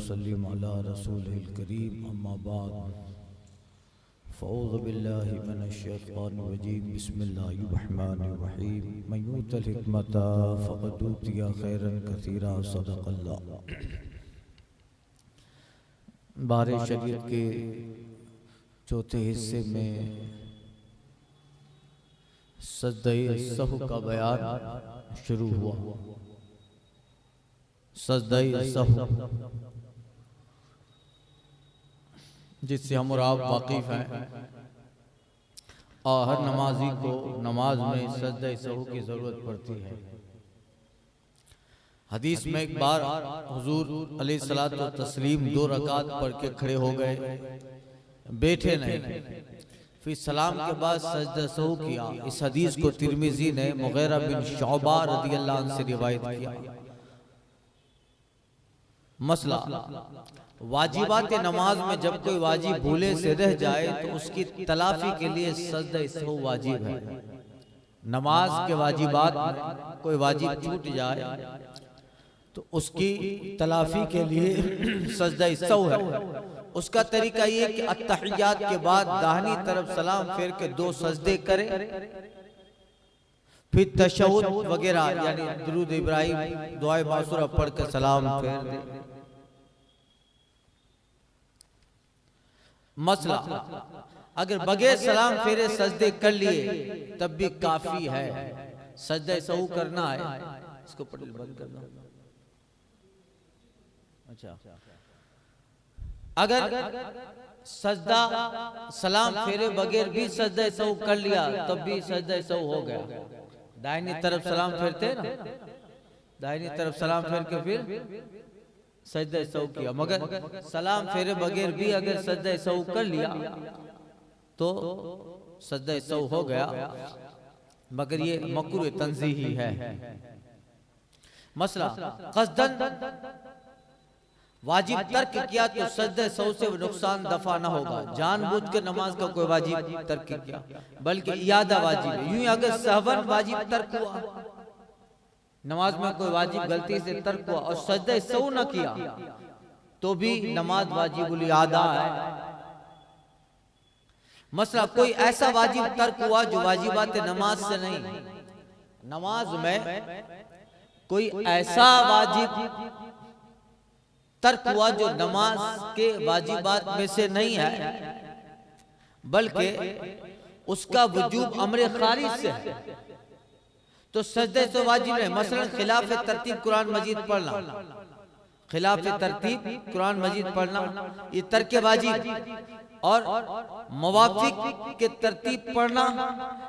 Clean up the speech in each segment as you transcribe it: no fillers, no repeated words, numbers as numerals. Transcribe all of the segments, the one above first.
वसल्लिम अला रसूलिल करीम अम्मा बाद फ़अऊज़ु बिल्लाहि मिनश्शैतानिर रजीम बिस्मिल्लाहिर रहमानिर रहीम मन यूतिल हिकमता फ़क़द ऊतिया खैरन कसीरा सदक़ल्लाह। बारे शरीयत के चौथे हिस्से में सजदे सहू का बयान शुरू हुआ। सजदे सहू जिससे हम और आप वाकिफ हैं और हर नमाजी को नमाज में सजदे सहू की जरूरत पड़ती है। हदीस में एक बार हुजूर अलैहिस्सलातु व तस्लीम 2 रकात पढ़ के खड़े हो गए, बैठे नहीं, फिर सलाम के बाद सजदा सहू किया। इस हदीस को तिर्मिज़ी ने मुगीरा बिन शुअबा रज़ियल्लाहु अन्हु से रिवायत किया। मसला वाजिबात नमाज में जब कोई वाजिब भूले से रह जाए तो उसकी तलाफी के लिए सजदा सहू वाजिब है। नमाज के वाजिबात में कोई वाजिब छूट जाए तो उसकी तलाफी के लिए सजदा सहू है। उसका तरीका ये कि अत्तहियात के बाद दाहिनी तरफ सलाम फेर के 2 सजदे करे, फिर तशहुद वगैरह यानी दुरूद इब्राहिम दुआए मासूरा पढ़ के सलाम फेर दे। मसला अगर बगैर सलाम फेरे सजदे कर लिए तब भी काफी है। सजदे सहू करना है, इसको पढ़ बंद कर दो। अच्छा, अगर सजदा सलाम फेरे बगैर भी सजदा सहू कर लिया तब भी सजदा सहू हो गया। दाहिनी तरफ सलाम फेरते ना, दाहिनी तरफ सलाम फेर के फिर सजदा सहू किया, मगर सलाम फेरे बगैर भी अगर सजदा सहू कर लिया तो सजदा सहू हो गया, मगर ये मकरूह तंज़ीही है। मसला क़स्दन वाजिब तर्क किया तो सजदे सहू से नुकसान दफा ना होगा। जानबूझ कर नमाज का कोई वाजिब तर्क किया बल्कि इयादा वाजिब है। यूं अगर सहवन वाजिब तर्क हुआ, नमाज में कोई वाजिब गलती से तर्क हुआ और सजदे सहू न किया तो भी नमाज वाजिबुल इयादा है। मसला कोई ऐसा वाजिब तर्क हुआ जो वाजिबात नमाज से नहीं, नमाज में कोई ऐसा वाजिब तर्क हुआ जो नमाज के वाजिबात में से नहीं है बल्कि उसका वजूब अमर खारिज से है तो सजदे से वाजिब है। मसलन खिलाफ तरतीब कुरान मजीद पढ़ना, खिलाफ तरतीब कुरान मजीद पढ़ना ये तर्क वाजिब, और मुवाफिक के तरतीब पढ़ना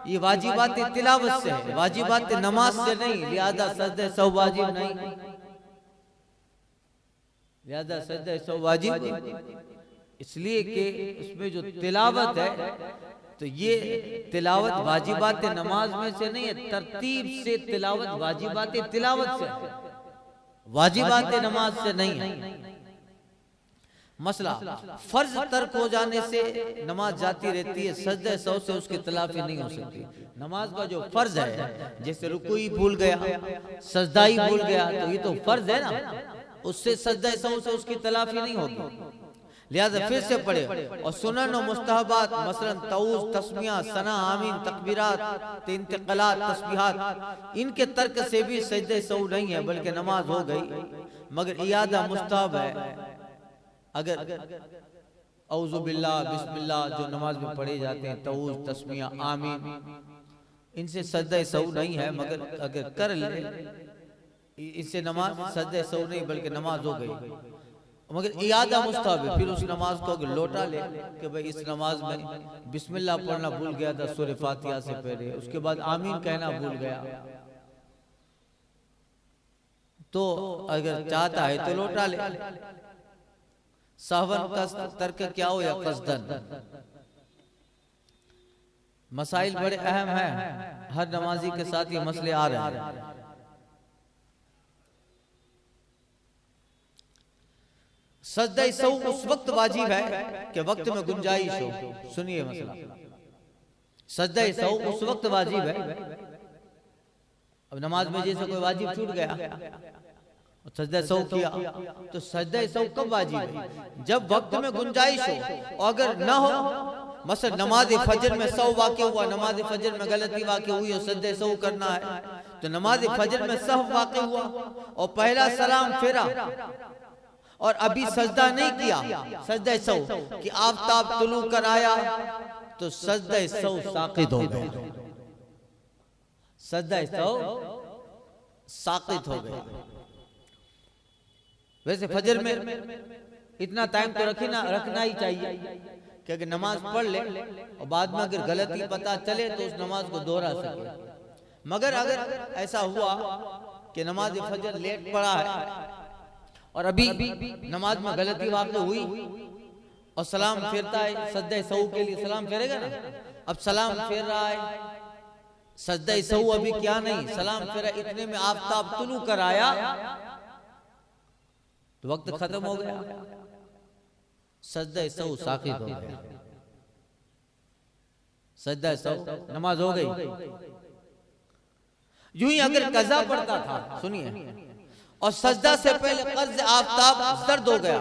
ये वाजिबात तिलावत से है, वाजिबात नमाज से नहीं। लिहाजा सजदे सहू वाजिब नहीं, लिहाजा सजदा सहू वाजिब इसलिए कि इसमें जो तिलावत है तो ये तिलावत वाजिबात नमाज में से नहीं है, तरतीब से तिलावत वाजिबात तिलावत से, वाजिबात नमाज से नहीं है। मसला फर्ज तर्क हो जाने से नमाज जाती रहती है, सजदा सहू से उसकी तलाफी नहीं हो सकती। नमाज का जो फर्ज है, जैसे रुकूई भूल गया, सजदा ही भूल गया, तो ये तो फर्ज है ना, उससे सजदा सहू से उसकी तलाफी नहीं होगी। लिहाजा फिर से पढ़े। और सुनन और मुस्तहबात मसलन तऊज़, तस्मिया, सना, आमीन, तकबीरात, इंतक़ालात, तस्बीहात, इनके तर्क से भी सजदा सहू नहीं है बल्कि नमाज हो गई, मगर इयादा मुस्तहब है। अगर औज़ु बिल्लाह, बिस्मिल्लाह जो नमाज में पढ़े जाते हैं, तऊज़, तस्मिया, आमीन, इनसे सजदा सहू नहीं है, मगर अगर कर ले इससे नमाज सजदे सहू नहीं बल्कि नमाज हो गई, मगर इयादा मुस्तहब है। फिर उस नमाज को अगर लौटा ले कि भाई इस नमाज में बिस्मिल्लाह पढ़ना भूल गया था सूरह फातिहा से पहले, उसके बाद आमीन कहना भूल गया, तो अगर चाहता है तो लौटा ले। सहवन का तर्क क्या हो या क़स्दन, मसाइल बड़े अहम हैं, हर नमाजी के साथ ये मसले आ रहे हैं। सजदा सहू उस वक्त वाजिब है कि वक्त में गुंजाइश हो। सुनिए मसला, सजदा सहू उस वक्त वाजिब है, अब नमाज में जैसे कोई वाजिब छूट गया, सजदा सहू किया। तो सजदा सहू कब वाजिब है? जब वक्त में गुंजाइश हो, और अगर ना हो, मसलन नमाज फजर में सहू वाक़ हुआ, नमाज फजर में गलती वाक़ हुई और सजदा सहू करना है, तो नमाज फजर में सहू वाक़ हुआ और पहला सलाम फेरा और अभी सजदा नहीं किया, सजदा सहू कि आफताब तुलू कर आया, तो सजदा सहू साक़ित हो गया, सजदा सहू साक़ित हो गया। वैसे फजर में इतना टाइम तो रखना ही चाहिए कि अगर नमाज पढ़ ले और बाद में अगर गलती पता चले तो उस नमाज को दोहरा सके। मगर अगर ऐसा हुआ कि नमाज फजर लेट पड़ा है और अभी नमाज में गलती वाक़ हुई और सलाम फेरता है, सजदा सहू के लिए सलाम फेरेगा ना, अब सलाम फेर रहा है, सजदा सहू अभी क्या नहीं, सलाम फेरा, इतने में आफताब तुलू कर आया तो वक्त खत्म हो गया, सजदा सहू साक़ित हो गया, सजदा सहू नमाज हो गई। यूं ही अगर कज़ा पड़ता था, सुनिए, और सजदा से पहले कर्ज आफताब जर्द हो गया,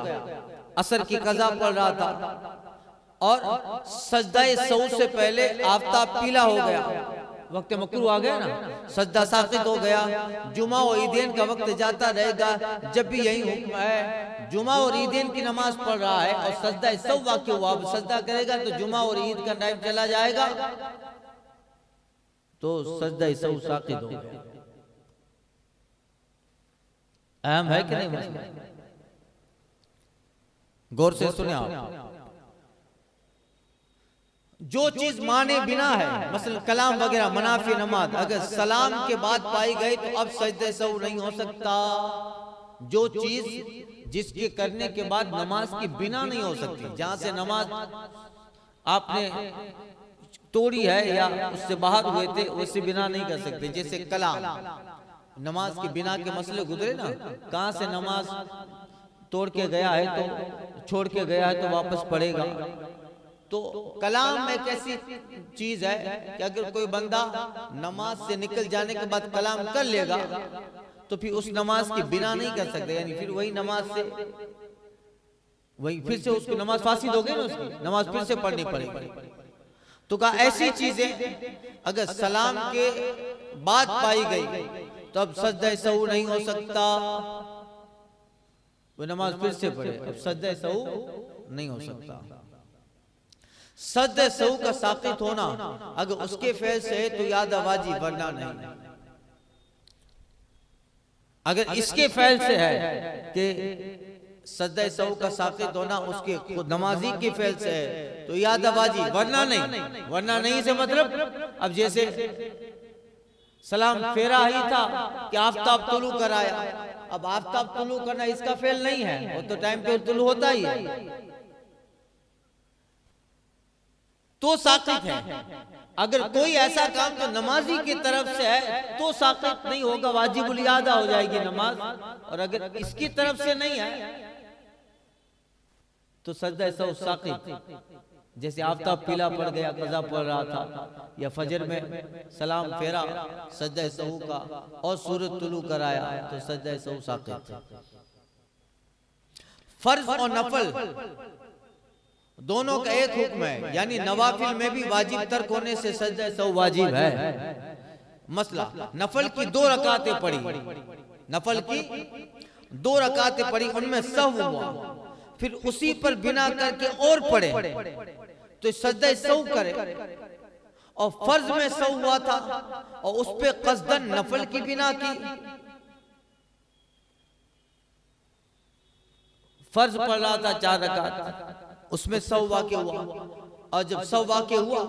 असर की कज़ा पड़ रहा था और सजदा सहू से पहले आफताब पीला हो गया, वक्त मकरू आ गया ना, सजदा साक़ित हो गया। जुमा और ईदेन का वक्त जाता रहेगा, जब भी यही हुक्म है, जुमा और ईदेन की नमाज पढ़ रहा है और सजदा सहू वाक़ हुआ, अब सजदा करेगा तो जुमा और ईद का टाइम चला जाएगा, तो सजदा सहू साक़ित हो गया। अहम है कि नहीं मसला? गौर से सुने आप। जो चीज माने बिना है, मसलन कलाम वगैरह, मनाफी नमाज, अगर सलाम के बाद पाई गई तो अब सजदे सहू नहीं हो सकता। जो चीज जिसके करने के बाद नमाज की बिना नहीं हो सकती, जहां से नमाज आपने तोड़ी है या उससे बाहर हुए थे, उससे बिना नहीं कर सकते। जैसे कलाम, नमाज की बिना के मसले गुजरे ना, कहां से नमाज तोड़ के गया है तो छोड़ के गया है तो वापस पढ़ेगा। तो कलाम एक ऐसी चीज है कि अगर कोई बंदा नमाज से निकल जाने के बाद कलाम कर लेगा तो फिर उस नमाज की बिना नहीं कर सकते, यानी फिर वही नमाज से वही फिर से उसको नमाज फासिद हो गई ना, उसकी नमाज फिर से पढ़नी पड़ेगी। तो कहा ऐसी चीजें अगर सलाम के बाद पाई गई तो अब सजदा सहू नहीं हो सकता, वो नमाज फिर से पढ़े, अब सजदा सहू नहीं हो सकता। सजदा सहू का साक़ित होना अगर उसके फेल से है तो याद वाजिब, वरना नहीं। अगर इसके फेल से है कि सजदा सहू का साक़ित होना उसके नमाजी के फेल से है तो याद वाजिब, वरना नहीं। वरना नहीं से मतलब अब जैसे सलाम फेरा ही था कि आफताब तुलू कराया, अब आफताब तुलू करना इसका फेल नहीं है, वो तो टाइम पे तुलू होता ही है, तो साक़ित है। अगर कोई ऐसा काम तो नमाजी की तरफ से है तो साक़ित नहीं होगा, वाजिबुल इयादा हो जाएगी नमाज। और अगर इसकी तरफ से नहीं है तो सजदा सहू साक़ित। जैसे आफताब पीला पड़ गया, कज़ा पड़ रहा था, या फजर में सलाम फेरा सजदा सहू का और सूरज तुलू कराया तो सजदा सहू साक़ित। फर्ज और नफल दोनों का एक हुक्म है, यानी नवाफिल में भी वाजिब तर्क होने से सजदा सहू वाजिब है। मसला नफल की 2 रकातें पढ़ी, नफल की 2 रकातें पढ़ी, उनमें सहव हुआ, फिर उसी पर बिना करके और पढ़े तो सजदा सहू करे। और फर्ज में सहव हुआ था और उस पे कस्दन नफल की बिना की, फर्ज पढ़ रहा था 4 रकात, उसमें सहव वाक़ हुआ, और जब सहव वाक़ हुआ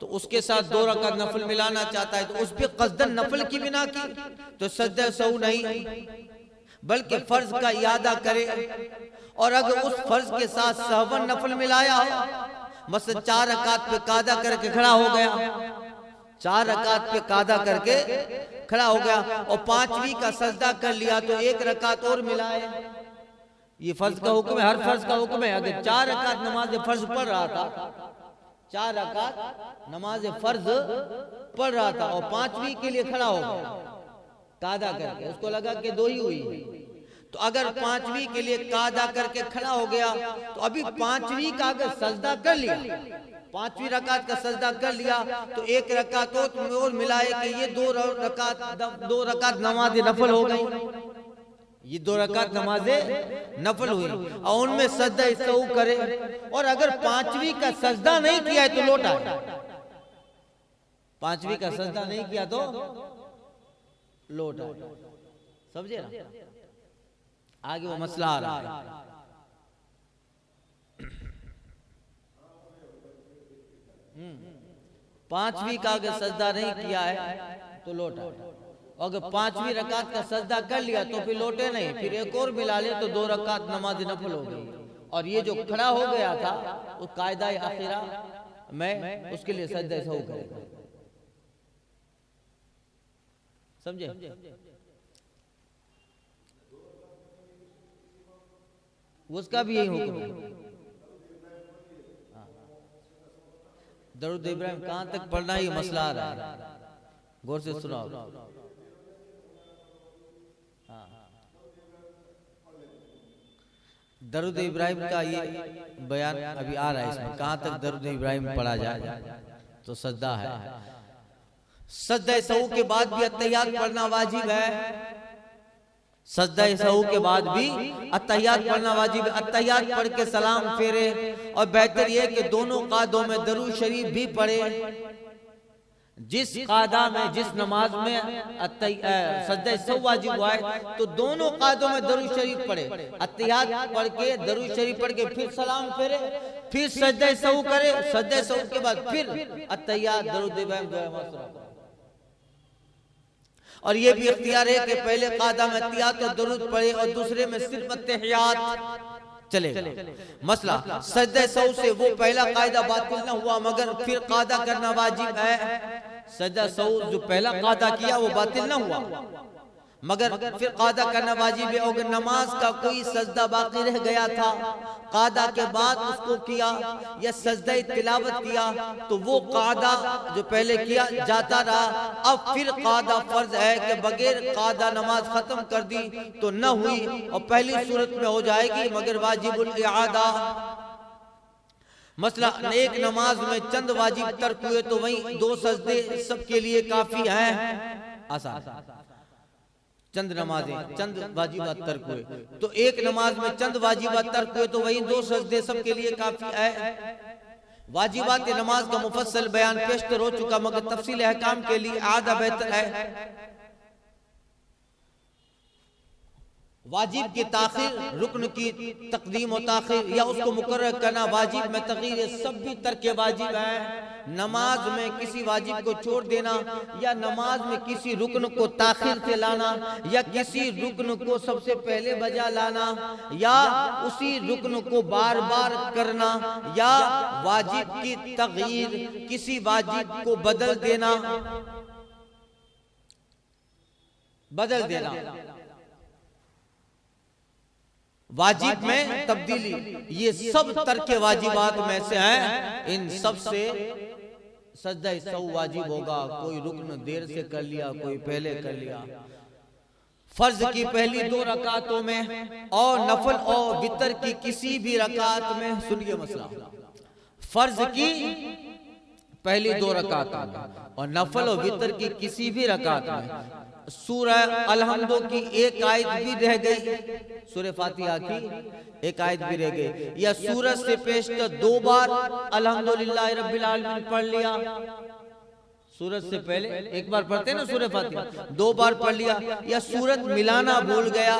तो उसके साथ 2 रकात नफल मिलाना चाहता है तो उस पे कस्दन नफल की बिना की तो सजदा सहू नहीं, बल्कि फर्ज का इयादा करे। और अगर उस फर्ज के साथ सहवन नफल मिलाया हो, मसलन 4 रकात पे कादा करके खड़ा हो गया, 4 रकात पे कादा करके खड़ा हो गया और 5वीं का सजदा कर लिया तो 1 रकात और मिलाए, ये फर्ज का हुक्म है, हर फर्ज का हुक्म है। अगर 4 रकात नमाज फर्ज पढ़ रहा था, 4 रकात नमाज फर्ज पढ़ रहा था और 5वीं के लिए खड़ा हो गया कादा करके, उसको लगा कि 2 ही हुई, तो अगर पांचवी के लिए कादा करके खड़ा हो गया तो अभी पांचवी का अगर सजदा कर लिया, पांचवी रकात का सजदा कर लिया तो एक रकात और मिलाए कि ये दो रकात नमाज नफल हो गई, ये दो रकात नमाजे नफल हुई और उनमें सजदा सहू करे। और अगर पांचवी का सजदा नहीं किया है तो लौटा, पांचवी का सजदा नहीं किया तो लौटा, समझे ना? आगे वो मसला आ रहा है। पांचवी का अगर सजदा नहीं किया है तो लौटा, अगर पांचवी रकात का सजदा कर लिया तो फिर लौटे नहीं, फिर एक और मिला ले तो दो रकात नमाज नफल हो गई। और ये जो खड़ा हो गया था वो कायदा आखिरा में उसके लिए सजदा सहू करेगा, समझे? उसका भी यही हुक्म है। दरूद इब्राहिम कहां तक पढ़ना, ये मसला आ रहा है, गौर से सुनाओ। दरूद इब्राहिम का ये बयान अभी आ रहा है, इसमें कहां तक दरूद इब्राहिम पढ़ा जाए तो सजदा है। सजदा सहू के बाद भी अत्तहियात पढ़ना वाजिब है, सजदा सहू के बाद भी अत्तहियात पढ़ना वाजिब है। अत्तहियात पढ़ के सलाम फेरे और बेहतर यह कि दोनों कादों में दरूद शरीफ भी पढ़े। जिस कादा में, जिस नमाज में सजदा सहू वाजिब हुआ है तो दोनों कादों में दरूद शरीफ पढ़े। अत्तहियात पढ़ के दरूद शरीफ पढ़ के फिर सलाम फेरे, फिर सजदा सहू करे, सजदा सहू के बाद फिर अत्तहियात दरूद इब्राहिम दुआ। और ये भी इख्तियार है कि पहले कादा में अत्तहियात और दरूद पढ़े और दूसरे में सिर्फ अत्तहियात चलेगा। मसला सजदा सहू से वो पहला कायदा बातिल न हुआ मगर फिर कादा करना वाजिब है। सजदा सहू जो पहला कादा किया वो बातिल न हुआ मगर फिर कादा करना वाजिब है। अगर नमाज का कोई सजदा बाकी रह गया था, कादा के बाद उसको किया या सजदा तिलावत किया तो वो कादा जो पहले किया जाता रहा। अब फिर कादा फर्ज है कि बगैर कादा नमाज खत्म कर दी तो न हुई और पहली सूरत में हो जाएगी मगर वाजिबुल इआदा। मसला एक नमाज में चंद वाजिब तर्क हुए तो वही दो सजदे सबके लिए काफी हैं, आसान। चंद नमाजें, चंद वाजिबात तर्क हुए तो एक नमाज में चंद वाजिबात तर्क हुए तो वही दो सजदे सबके लिए काफी है। वाजिबात नमाज का मुफस्सल बयान पेशतर हो चुका मगर तफसील अहकाम के लिए आधा बेहतर है। वाजिब की ताखीर, रुकन की तकदीम और ताखीर या उसको मुकर्रर करना वाजिब में तगीर, ये सब भी तर्क वाजिब है। नमाज में किसी वाजिब को छोड़ देना या नमाज में किसी रुकन को ताखीर से लाना या किसी रुकन को सबसे पहले बजा लाना या उसी रुकन को बार बार करना या वाजिब की तगीर, किसी वाजिब को बदल देना, वाजिब में तब्दीली, ये सब तर्क वाजिबात में से हैं। इन सब से सजदा सहू वाजिब होगा। कोई रुकन देर से कर लिया, कोई पहले कर लिया। फर्ज की पहली दो रकातों में और नफल और वितर की किसी भी रकात में, सुनिए मसला, फर्ज की पहली दो रकात में और नफल और वितर की किसी भी रकात में सूरह अलहम्दो की एक आयत भी रह गई, सूरह फातिहा की एक आयत भी रह गई या सूरत से पेशतर दो बार अल्हम्दुलिल्लाह रब्बिल आलमीन पढ़ लिया। सूरत से पहले एक बार पढ़ते ना सूरह फातिहा, दो बार पढ़ लिया या सूरत मिलाना भूल गया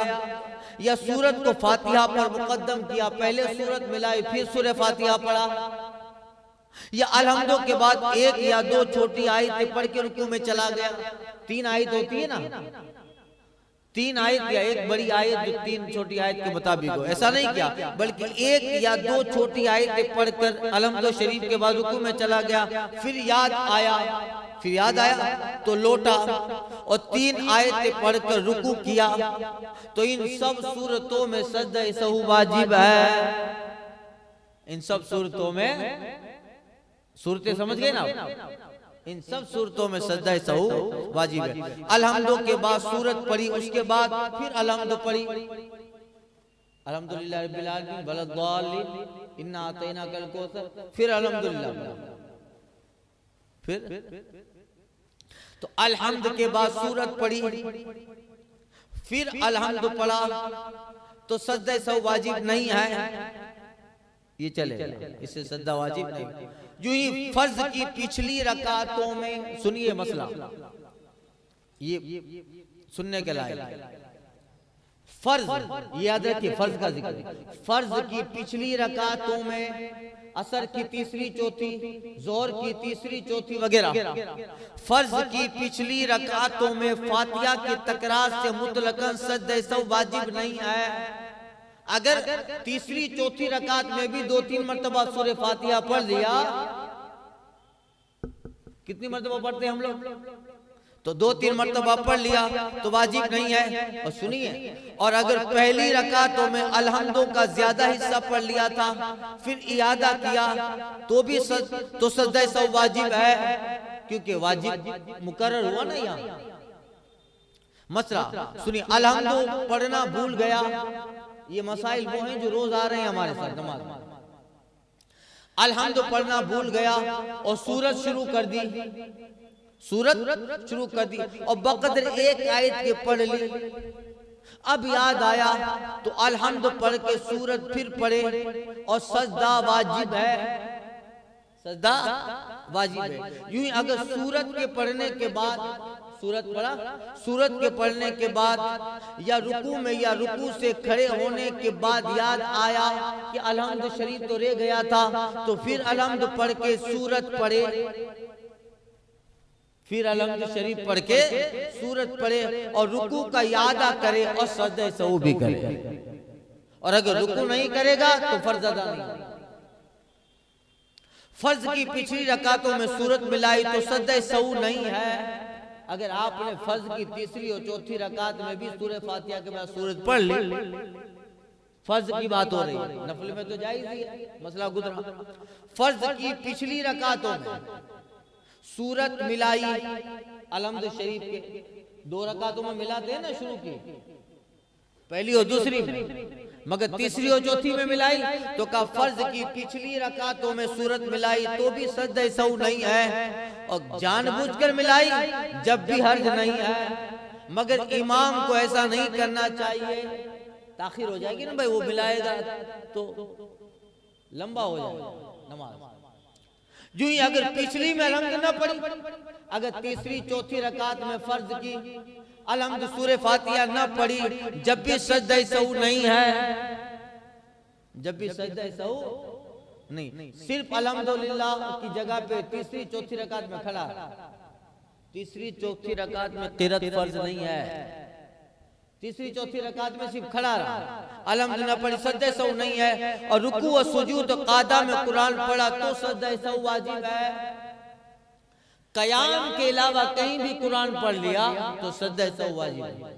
या सूरत को फातिहा पर मुकद्दम किया, पहले सूरत मिलाई फिर सूरह फातिहा पढ़ा या अलहम्दो के बाद एक या दो छोटी आयतें पढ़ के रुकू में चला गया। तीन आयत होती है ना, तीन आयत या एक बड़ी आयत जो तीन छोटी आयत के मुताबिक हो, ऐसा नहीं किया बल्कि एक या दो छोटी आयतें पढ़कर अलहम्दो शरीफ के बाद रुकू में चला गया, फिर याद आया तो लौटा और तीन आयतें पढ़कर रुकू किया। तो इन सब सूरतों में सजदा सहू वाजिब है। इन सब सूरतों में, सूरतें समझ गए ना, इन सब सूरतों में सजदा सहू वाजिब है। अलहम्दो के बाद सूरत पढ़ी, उसके बाद फिर अलहम्दो पढ़ी, अल्हम्दुलिल्लाह रब्बिल आलमीन वलद्दालिन इन्ना अतैनाकल कौसर, फिर अल्हम्दुलिल्लाह, फिर तो अल्हम्द के बाद सूरत पढ़ी, फिर अल्हम्द पढ़ा तो सजदा सौ वाजिब नहीं है, ये चले, इससे सजदा वाजिब नहीं। जो ही फर्ज की पिछली रकातों में, सुनिए मसला, ये सुनने के लायक, फर्ज याद रखिए, फर्ज का जिक्र, फर्ज की पिछली रकातों में असर की तीसरी चौथी, जोहर की तीसरी चौथी वगैरह, फर्ज की पिछली रकातों में फातिहा की तकरार से मुतलकन सजदा सौ वाजिब नहीं है। अगर तीसरी चौथी रकात में भी 2-3 मरतबा सूरह फातिहा पढ़ लिया, कितनी मरतबा पढ़ते हैं हम लोग, तो 2-3 मरतबा पढ़ लिया तो वाजिब नहीं है। और सुनिए, और अगर पहली रकातों में अलहम्दों का ज्यादा हिस्सा पढ़ लिया था, फिर इयादा किया तो भी तो सजदा सौ वाजिब है, क्योंकि वाजिब मुकर्रर हुआ ना यहाँ। मसला सुनिए, अलहम्दो पढ़ना भूल गया, ये मसाइल वो हैं जो रोज आ रहे हैं हमारे साथ नमाज में। अलहम्द पढ़ना भूल गया और सूरत शुरू कर दी, सूरत शुरू कर दी और बकदर एक आयत के पढ़ ली, अब याद आया तो अलहम्द पढ़ के सूरत फिर पढ़े और सजदा वाजिब है, सजदा वाजिब है। यूं ही अगर सूरत के पढ़ने के बाद, सूरत पढ़ा, सूरत के पढ़ने के बाद या रुकू में या रुकू से खड़े होने के बाद याद आया कि अलहम्द शरीफ तो रह गया था, तो फिर अलहम्द पढ़ के सूरत पढ़े, फिर अलहम्द शरीफ पढ़ के सूरत पढ़े और रुकू का यादा करे और सजदा सहू भी करे। और अगर रुकू नहीं करेगा तो फर्ज अदा नहीं। फर्ज की पिछली रकातों में सूरत मिलाई तो सजदा सहू नहीं है। अगर आपने फर्ज की तीसरी और चौथी रकात में भी सूरह फातिहा के बाद सूरत पढ़ ली, फर्ज की बात हो रही है, नफल में तो जायज ही है, मसला गुजरा। फर्ज की पिछली रकातों में सूरत मिलाई, अलहम्द शरीफ के 2 रकातों में मिलाते हैं ना, शुरू की पहली और दूसरी में, मगर तीसरी और चौथी में मिलाई तो का फर्ज की पिछली रकातों में सूरत मिलाई तो भी सजदा सहू नहीं है। और जानबूझकर मिलाई जब भी हर्ज नहीं है, मगर इमाम को ऐसा नहीं करना चाहिए, ताखिर हो जाएगी ना भाई, वो मिलाएगा तो लंबा हो जाएगा नमाज। जो ही अगर पिछली में अलहम्द न पढ़ी, अगर तीसरी चौथी रकात में फर्ज की अलहम्द सूरह फातिहा न पढ़ी, जब भी सजदा सहू नहीं है, जब भी सजदा सहू नहीं, सिर्फ अल्हम्दुलिल्लाह की जगह पे तीसरी चौथी रकात में खड़ा, तीसरी चौथी रकात में क़िरात फर्ज नहीं है, तीसरी चौथी रकात में सिर्फ खड़ा रहा, अलहम्द न पढ़ी, सजदा सहू नहीं है। और रुकू और सुजूद और क़ादा में कुरान पढ़ा तो सजदा सहू वाजिब है। क़याम के अलावा कहीं भी कुरान पढ़ लिया तो सजदा सहू वाजिब है।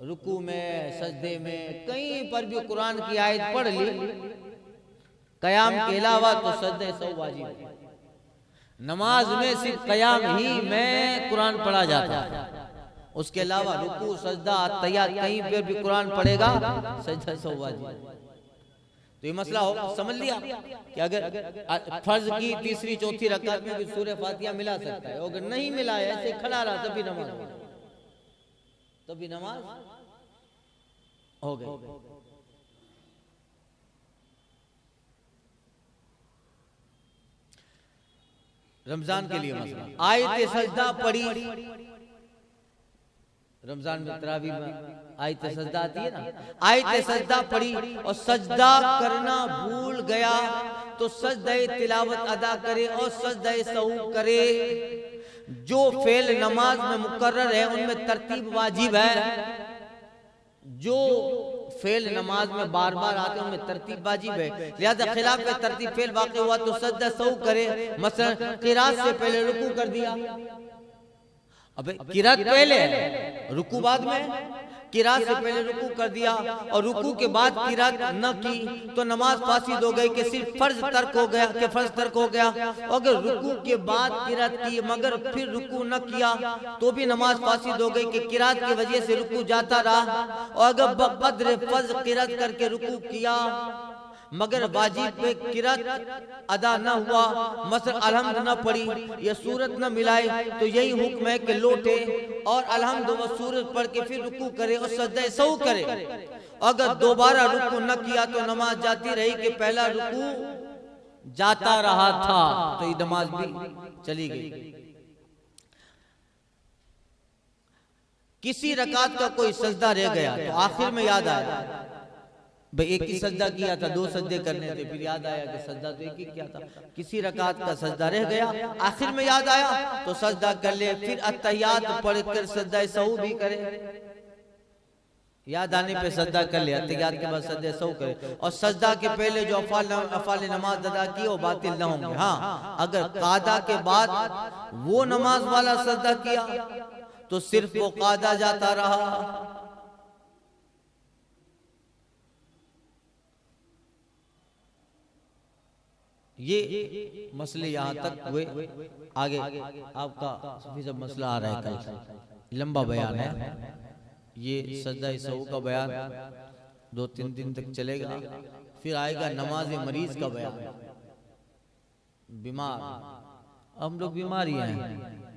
रुकू में, सजदे में, कहीं पर भी कुरान की आयत पढ़ ली, क़याम के अलावा तो सजदा सहू वाजिब है। नमाज में सिर्फ क़याम ही में कुरान पढ़ा जाता है, उसके अलावा रुकू, सजदा, तैयार कहीं पर भी कुरान पढ़ेगा सजदा सहू वाजिब है। तो ये मसला हो समझ लिया कि अगर फर्ज की तीसरी चौथी रकात में भी सूरह फातिहा मिला सकता है, अगर नहीं मिला है, ऐसे खड़ा रहा तभी नमाज हो गई। रमजान के लिए मसला, आयत सजदा पढ़ी, रमजान में तरावी में आयत सजदा आती है ना, आयत सजदा पढ़ी और सजदा करना भूल गया तो सजदा तिलावत अदा करे और सजदा सहू करे। जो फेल नमाज में मुकर्रर है उनमें तरतीब वाजिब है, जो फेल नमाज में बार बार आते हैं उनमें तरतीब वाजिब है। लिहाजा खिलाफ में तरतीब फेल वाक़ हुआ तो सजदा सहू करे। मसलन क़िरात से पहले रुकू कर दिया, अबे क़िरात पहले रुकू बाद में, किरात से पहले रुकू कर दिया और रुकू के बाद किरात न की तो नमाज फासिद हो गई कि सिर्फ फर्ज तर्क हो गया, कि फर्ज तर्क हो गया। अगर रुकू के बाद किरात की मगर फिर रुकू न किया तो भी नमाज फासिद हो गई कि किरात की वजह से रुकू जाता रहा। और अगर बकद्र फर्ज किरात करके रुकू किया मगर वाजिब पे किरात अदा न हुआ, मसलन अलहम्द न पढ़ी या सूरत न मिलाए, तो यही हुक्म है कि लौटे और अलहम्द व सूरत पढ़ के फिर रुकू करे और सजदा सहू करे। अगर दोबारा रुकू न किया तो नमाज जाती रही कि पहला रुकू जाता रहा था, तो ये नमाज भी चली गई। किसी रकात का कोई सजदा रह गया तो आखिर में याद आया भाई एक ही सजदा किया था, 2 सजदे करने थे, फिर याद आया कि सजदा तो एक ही किया था। किसी रकात का सजदा रह गया, आखिर में याद आया तो सजदा कर ले, फिर अत्तहियात पढ़कर सजदा सहू भी करे। याद आने पे सजदा कर ले, अत्तहियात के बाद सजदा सहू करे। और सजदा के पहले जो अफाल नमाज अदा की वो बातिल न होंगे। हाँ, अगर कादा के बाद वो नमाज वाला सजदा किया तो सिर्फ वो कादा जाता रहा। ये मसले यहाँ तक हुए। आगे आपका जब मसला आ रहा है, कल लंबा बयान है, ये सजदा सहू का बयान 2-3 दिन तक चलेगा। फिर आएगा नमाज मरीज का बयान। बीमार, हम लोग बीमार ही हैं,